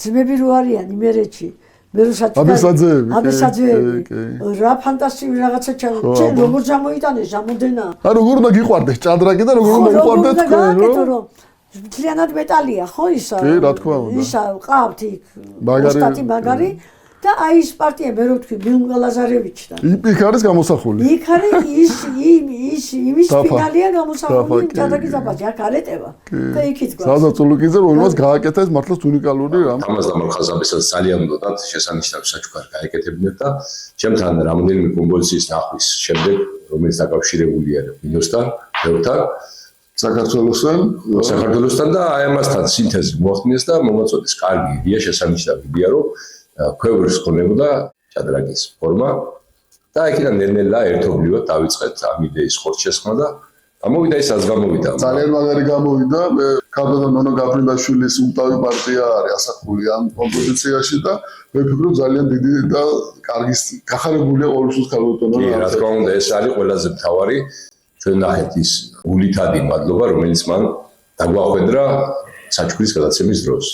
ძმები რო არიან იმერეთში მე რო აბესაძეები რა ფანტასტიკური რაღაცა ჩვენ როგორ გამოიტანეს ამოდენა როგორ უნდა გიყვარდეს ჭადრაკი და როგორ უნდა გიყვარდეს თქვენ მთლიანად მეტალია ხო ისა რა თქმა უნდა ისა ყავთ იქ ოსტატი მაგარი და აი ის პარტია მე რო ვთქვი მილუნგა ლაზარევიჩი და იქ არის გამოსახული იქ არის ის იმის ფინალია გამოსახული ჭადრაკის დაბაჭი აქ არეტევა და იქით გვაქვს სადაც ლუკიძე რომელსაც გააკეთა ეს მართლაც უნიკალური რამ ამას დამარხაზებისაც ძალიან უნდათ შესანიშნავი საჩუქარი გაეკეთებინათ და ჩემთან რამოდენიმე კომპოზიციის ნახვის შემდეგ რომელიც დაკავშირებულია მინოსთან ბევრთან საქართველოსთან და აი ამასთან სინთეზი მოახდინეს და მომაწოდეს კარგი იდეა შესანიშნავი იდეა რომ ქვევრის ხონებოდა ჭადრაკის ფორმა და იქიდან ნელ-ნელა ერთობლივად დავიწყეთ ამ იდეის ხორცშესხმა და გამოვიდა ის რაც გამოვიდა ძალიან მაგარი გამოვიდა მე ქალბატონო ნონო გაფრინდაშვილის უმტავი პარტია არის ასახული ამ კომპოზიციაში და მე ვფიქრობ ძალიან დიდი და კარგი გახარებულია ყოველთვის ქალბატონო რა თქმა უნდა ეს არის ყველაზე მთავარი ჩვენ ნახეთ ის გულითადი მადლობა რომელიც მან დაგვახვედრა საჩუქრის გადაცემის დროს